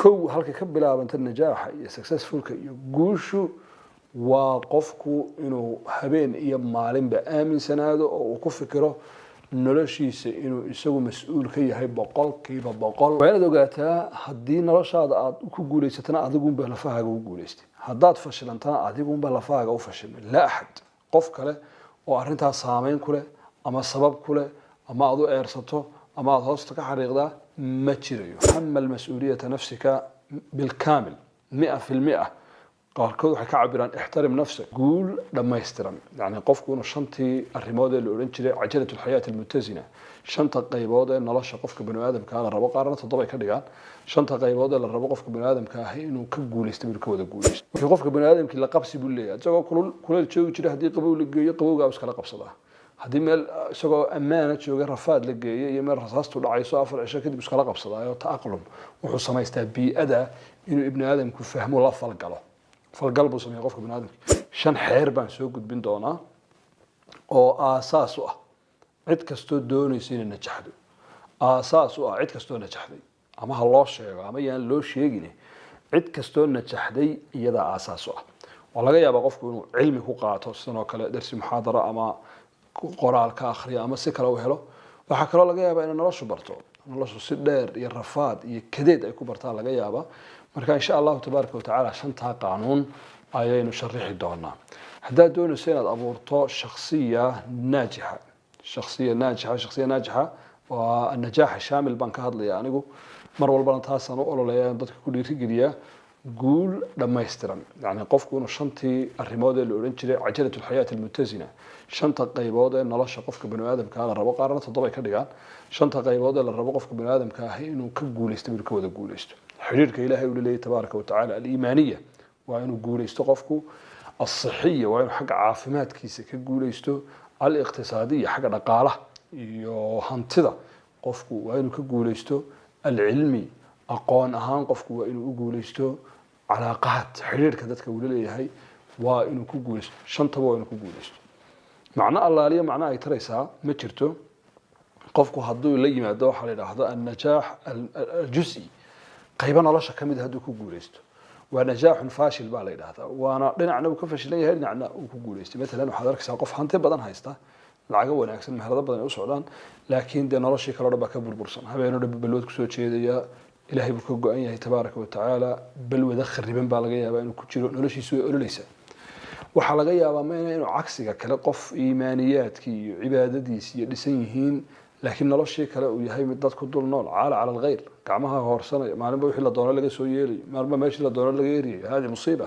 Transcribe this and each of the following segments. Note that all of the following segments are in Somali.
kow halka ka bilaabanta najaaxa iyo successfulka iyo guushu waa qofku inuu habeen iyo maalinba aaminsanaado oo uu ku fikiro noloshiisa inuu isagu mas'uul ka yahay boqolkiiba boqol. waa inaad ogaataa haddii noloshaada aad ku guulaysatana adigunba lafahaaga u guulaystay, haddaad fashilantana adigunba lafahaaga u fashilmay. laa axad qof kale oo arrintaas saameyn ku leh ama sabab ku leh ama aad u eersato ama aad hoosta ka xariiqdaa ma jirayo. xamal mas-uuliyata nafsika bilkaamil 100%. qaarkood waxay ka cabiraan ixtarim nafsik, guul dhammaystiran. yani qofku inuu shantii arrimood ee la odhan jiray cajalatu alxayaati almutasina, shanta qaybood ee nolosha qofka bani aadamka la rabo, qaarna 7 ay ka dhigaan, shanta qaybood ee la rabo qofka bani aadamka ah inuu ka guulaysto bil ka wada guulaysto. marka qofka bani aadamkii la qabsi buu leeyahay, isagoo kuleel joogi jira haddii qabow la geeyo qabowgaa iskala qabsadaa, haddii meel isagoo ammaana jooga rafaad la geeyo iyo meel rasaastu dhacayso 4 cisho kadib iskala qabsadaayo ta'aqlum wuxuu samaystaa bii'ada inuu ibni aadamku fahmo la falgalo. falgal buu sameeyaa qofka bani aadamka. 5 xeer baan soo gudbin doonaa oo aasaas u ah cid kastoo doonaysa inay najaxdo, aasaas u ah cid kastoo najaxday, ama ha loo sheego ama yaan loo sheegin, cid kastoo najaxday iyadaa aasaas u ah. waa laga yaabaa qofku inuu cilmi ku qaato sidoo kale darsi muxaadara ama qoraal ka akhriyo ama si kale u helo. waxaa kaloo laga yaabaa inay noloshu barto, noloshu si dheer iyo rafaad iyo kadeed ay ku bartaa laga yaabaa. marka insha allahu tabaaraka watacaala 5 qaanuun ayaynu sharixi doonaa. haddaad doonayso inaad abuurto shakhsiya naajixa, shakhsiya naajixa waa annajaax shaamil baan ka hadlaya anigu mar walbana taasaan u ololeeyaa dadka ku dhiirigeliyaa guul dhammaystiran. yani qofku inuu shantii arrimood ee la odhan jiray cajalatu alxayaati almutasina, shanta qaybood ee nolosha qofka bani aadamka la rabo, qaarna 7 ay ka dhigaan, shanta qaybood ee la rabo qofka bani aadamka ah inuu ka guulaysto bil ka wada guulaysto. xiriirka ilaahay uu leeyahay tabaaraka wa tacaala aliimaaniya waa inuu guulaysto qofku, alsixiya waa inuu xagga caafimaadkiisa ka guulaysto, aliqtisaadiya xagga dhaqaalaha iyo hantida qofku waa inuu ka guulaysto, alcilmi aqoon ahaan qofku waa inuu u guulaysto, calaaqaad xiriirka dadka uu leeyahay waa inuu ku guulaysto. shantaba waa inuu ku guulaysto. macno allaaliya macno ay taraysaa ma jirto. qofku hadduu la yimaado waxaa la yidhaahdo annajaax aljuz'i, qaybo nolosha ka mid hadduu ku guulaysto waa najaaxun faashil baa la yidhaahdaa. waana dhinacna uu ka fashilan yahay, dhinacna uu ku guulaystay. matalan waxaad arkaysaa qof hanti badan haysta, lacago wanaagsan, meherado badan ay u socdaan, laakiin dee noloshii kaloo dhan baa ka burbursan. habeenoo dhan balwad kusoo jeedaya, ilaahay buu ka go-an yahay tabaaraka wa tacaala, balwada khariban baa laga yaabaa inuu ku jiro, noloshiisu way ololeysaa. waxaa laga yaabaa mayna inuu cagsiga kale qof iimaaniyaadkii iyo cibaadadiisi iyo dhisan yihiin, laakiin noloshii kale uu yahay mid dad ku dul nool, caala cala alghayr, gacmaha hoorsanaya, maalinba wixii la doono laga soo yeelayo, maalinba meeshii la doono laga eriyayo. hadi musiiba.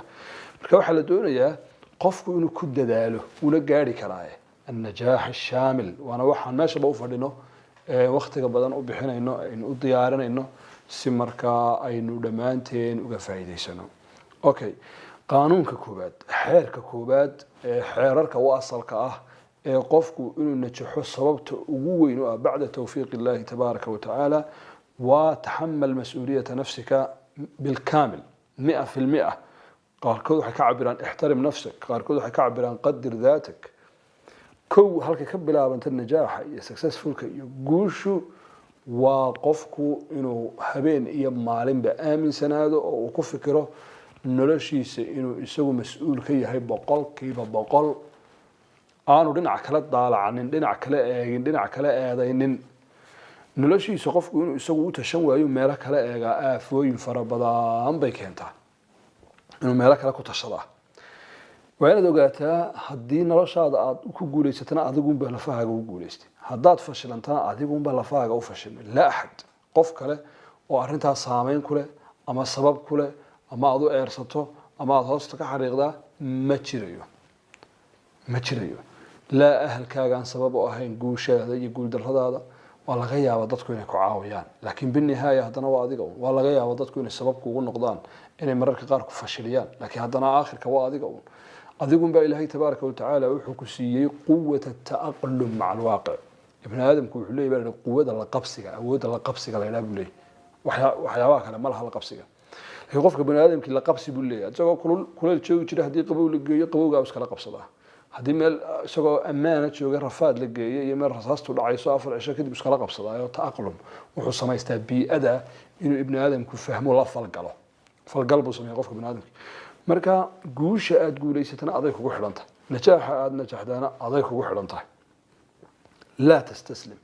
marka waxaa la doonayaa qofku inuu ku dadaalo una gaari karaaye annajaax ashaamil. waana waxaan meeshaba u fadhino waqtiga badan u bixinayno, aynu u diyaarinayno si markaa aynu dhammaanteen uga faa'iidaysano. okay, qaanuunka koobaad, xeerka koobaad ee xeerarka u asalka ah ee qofku inuu najaxo sababta ugu weyn u ah bacda tawfiiq illahi tabaaraka wa tacaala waa taxamal mas-uuliyata nafsika bilkaamil 100%. qaarkood waxay ka cabiraan ixtarim nafsik, qaarkood waxay ka cabiraan qadir daatak. kow halka ka bilaabanta najaaxa iyo successfulka iyo guushu waa qofku inuu habeen iyo maalinba aaminsanaado oo uu ku fikiro noloshiisa inuu isagu mas'uul ka yahay boqolkiiba boqol, aanu dhinac kale daalacanin, dhinac kale eegin, dhinac kale eedaynin. noloshiisa qofku inuu isagu u tashan waayo meelo kale eegaa aafooyin fara badan bay keentaa, inuu meelo kale ku tashadaa. waa inaad ogaataa haddii noloshaada aad ku guulaysatana adigunba lafahaaga u guulaystay, haddaad fashilantana adigunba lafahaaga u fashilmay. laa axad qof kale oo arrintaas saameyn ku leh ama sabab ku leh ama aad u eersato ama aad hoosta ka xariiqdaa ma jirayo. laa ahalkaagaan sabab u ahayn guushaada iyo guuldarradaada. waa laga yaabaa dadku inay ku caawiyaan, laakiin binihaaya haddana waa adiga. waa laga yaabaa dadku inay sabab kuugu noqdaan, inay mararka qaar ku fashiliyaan, laakiin haddana aakhirka waa adiga. adigunbaa ilaahay tabaaraka wa tacaala wuxuu ku siiyey quwata ta'aqlum maca alwaaqic. ibni aadamku wuxuu leeyahay quwada la qabsiga, awoodda la qabsiga la yidhaha buu leeyahay. waxyaabaha kale ma laha la qabsiga, laakiin qofka bani aadamkii la qabsi buu leeyahay. isagoo kuleel joogi jira haddii qabow la geeyo qabowgaa iskala qabsadaa, haddii meel isagoo ammaana jooga rafaad la geeyay iyo meel rasaastu dhacayso 4 cisho kadib iskala qabsadaayo taaqlum wuxuu samaystaa bii'ada inuu ibni aadamku fahmo la falgalo falgal buu sameeyaa qofka ibni aadamka marka guusha aad guulaysatana aday kugu xidhan tahay najaaxa aad najaxdaana aday kugu xidhan tahay laa tastaslim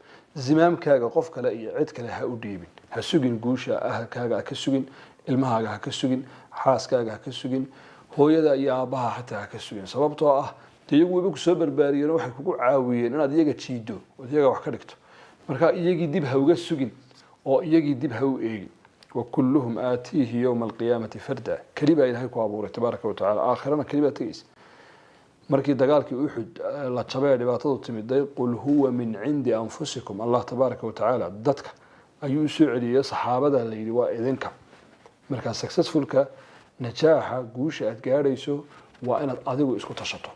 zimaamkaaga qof kale iyo cid kale ha u dhiibin ha sugin guusha ahalkaaga ha ka sugin ilmahaaga ha ka sugin xaaskaaga ha ka sugin hooyada iyo aabbaha xataa ha ka sugin sababtoo ah dee iyagu wayba kusoo barbaariyeen waxay kugu caawiyeen inaad iyaga jiido ood iyaga wax ka dhigto marka iyagii dib ha uga sugin oo iyagii dib ha u eegin وكلهم آتيه يوم القيامة فردا كلمة إلهي كوابورة تبارك وتعالى آخرنا كلمة تيس مركي دقالك أحد لا تشبه لباتضو تمدي قل هو من عند أنفسكم الله تبارك وتعالى دتك أيو سعري صحابة اللي وإذنك مركا successful نجاح قوش أتقاريسو وإن أدو إسكو تشطو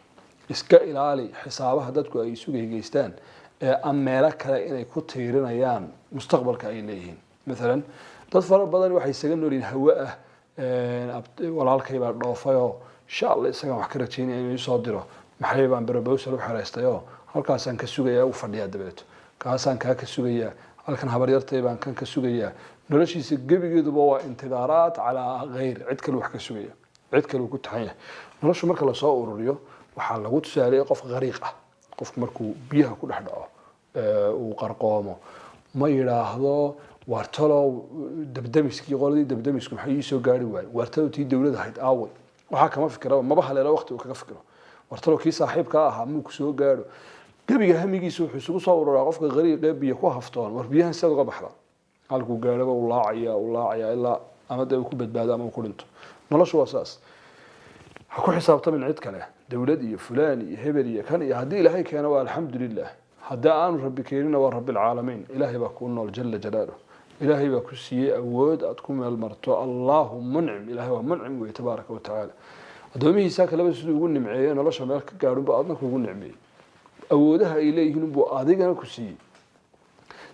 إسكا إلالي حسابها دتكو أي سوقي جيستان أما لك إني كتيرين أيام مستقبل كأيليهين مثلا dad fara badan waxay isaga noolin hawa ah walaalkay baa dhoofayoo insha Allah isaga wax ka rajaynaya inuu soo diro maxay baan proposal u xareystayoo halkaasaan ka sugayaa u fadhiyaa dabeeto kaasaan ka sugayaa halkan habar yartay baan kan ka sugayaa noloshiisa gabigeeduba waa intidaaraat ala ghayr cid kale wax ka sugaya cid kale ku taxanya noloshu marka la soo ururiyo waxa lagu tusaaleeyay qof qariiq ah qof markuu biyaha ku dhex dhaco uu qarqoomo ma yiraahdo wartalo dabdamiskii qoladii dabdamisku maxay ii soo gaari waayay wartalo tii dawladda ahayd aaway waxa kama fikiro maba haleelo waqti uu kaga fikiro wartalo kii saaxiibka ahaa muu ku soo gaaro gabiga hamigiisu wuxuu isugu soo ururaa qofka qariiq biyo ku haftoon war biyahan sida uga baxda halku gaaraba uu laacaya ilaa ama uu ku badbaado ama uu ku dhinto noloshu waa saas ha ku xisaabtamin cid kale dawlad iyo fulaan iyo hebel iyo kan iyo hadii ilaahay keeno waa alxamdulillah hadaa aanu rabbi keenina waa rabbil caalamiin ilaahay baa ku nool jalla jalaaluhu إلهي بكسية أود أتكون المرتو الله منعم إلهي ومنعم وتبارك وتعالى أدومي ساك لبس يقول نمعي أنا الله شمالك قالوا بعضنا يقول نعمي أودها إليه نبو أديك أنا كسية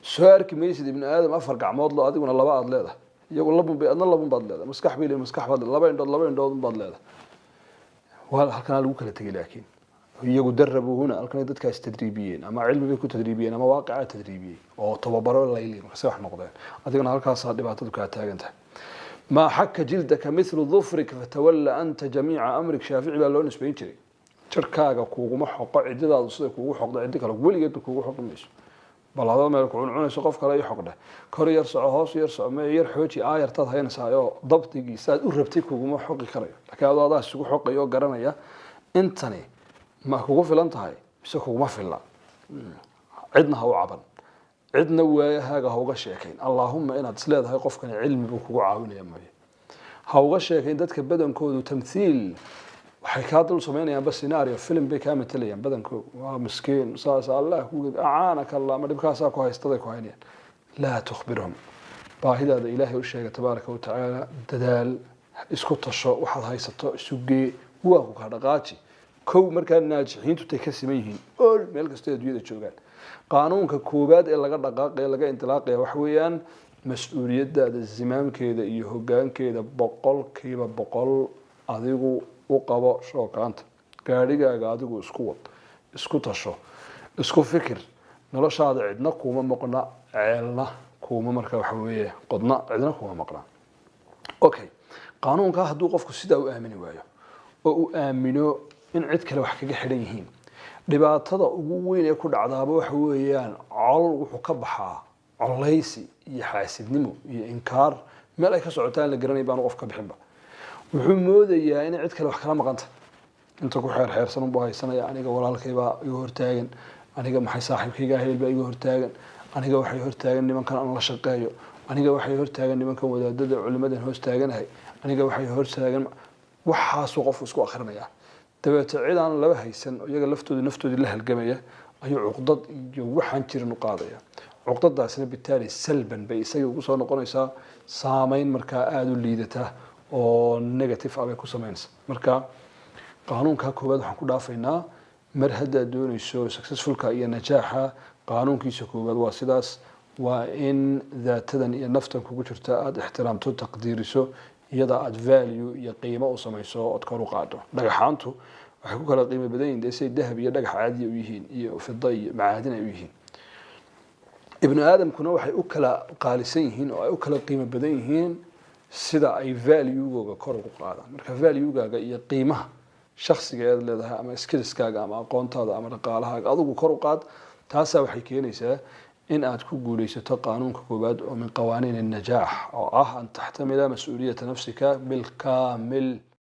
سؤال كميسد ابن آدم أفرق عمود الله أديك الله بعض لا يقول الله بأن الله بعض لا مسكح بيلي مسكح بعض الله بين بعض لا وهذا كان الوكالة تجي لكن يجوا دربوا هنا الكلام ده كاس تدريبيين أما علم بيكون تدريبيين أما واقع تدريبي أو طببروا الليلين وسوح نقطة أذكر هالكاس صار دبعتك هتاجنت ما حك جلدك مثل ظفرك فتولى أنت جميع أمرك شافعي باللون سبين شري شركاك كوجو محق عدد هذا الصيف كوجو حق عندك لو ولي جد كوجو حق مش بل هذا ما يكون عون سقف كلا يحق ده كوري يرسع هاس يرسع ما يرحوتي يرتض هين سايو ضبطي ساد قربتي كوجو محق كريه لكن هذا السوق حق يو قرنيا أنتني ما كوجو فلان تهاي بس كوجو ما فلان عدنا هو عبن عدنا وهاجا هو شيكين اللهم إن تسلاد هاي قف كان علم بكوجو عاون يا مي هو شيكين دتك بدن كود وتمثيل وحكايات الصومالية بس سيناريو فيلم بكامل تليان بدن كود مسكين صاص الله أعانك الله ما دبكاسا كويس يستضيق وعينين لا تخبرهم باهي هذا إلهي والشيء تبارك وتعالى ددال اسكت الشوق وحد هاي ستة سوقي هو هذا قاتي كو مركان ناجحين تتكسميهن أول ملك استيد يد الشوقات قانون ككوبات إلا قد دقاق إلا قد انطلاق وحويان مسؤولية هذا الزمام كذا يهجان كذا بقول كيبا بقول أذيقو وقبا شو كانت كاريجا قاعدو اسكوت اسكت الشو اسكو فكر نلاش هذا عندنا كوما مقنا عيلنا كوما مركب حويه قدنا عندنا كوما مقنا أوكي قانون كهدو قفكو سيدا وآمني وايو وآمنوا إن عد كلا وحكي حريهين dhibaatada ugu weyn ee ku dhacdaaba waxa weeyaan col wuxuu ka baxaa colaysi iyo xaasidnimo iyo inkaar meel ay ka socotaan la garanay baan qof ka bixinba wuxuu moodayaa in cid kale wax kala maqanta inta ku xeersan u bahaysanaya aniga walaalkayba igu hortaagan aniga maxay saaxiibkayga heelba igu hortaagan aniga waxay hortaagan nimankan aan la shaqeeyo aniga waxay hortaagan nimankan wadaadada culimadan hoos taaganahay aniga waxay hortaagan waxaas qof isku akhrinaya dabeeta cid aan laba haysan iyaga laftooda naftoodii la halgamaya ayuu cuqdad iyo waxaan jirin u qaadaya cuqdadaasina bitaali salban bay isaga ugu soo noqonaysaa saameyn markaa aada u liidata oo negative ah bay ku samaynaysaa marka qaanuunka koowaad waxaan ku dhaafaynaa mar haddaad doonayso successfulka iyo najaaxa qaanuunkiisa koowaad waa sidaas waa in daatadan iyo naftan kugu jirta aada ixtiraamto taqdiiriso iyada aad value iyo qiimo u samayso ood kor u qaado dhagaxaantu waxay ku kala qiimo badan yihiin say dahab iyo dhagax caadi u yihiin iyo fidda iyo macaadin ay u yihiin ibnu aadamkuna waxay u kala qaalisan yihiin oo ay u kala qiimo badan yihiin sida ay value-googa kor ugu qaadaan marka value-gaaga iyo qiimaha shakhsiga aad leedahay ama skillskaaga ama aqoontaada ama dhaqaalahaaga adigu kor u qaad taasaa waxay keenaysaa in aad ku guulaysato qaanuunka koowaad oo min qawaaniin النجاح oo ah an taxtamila mas-uuliyata nafsika bilkaamil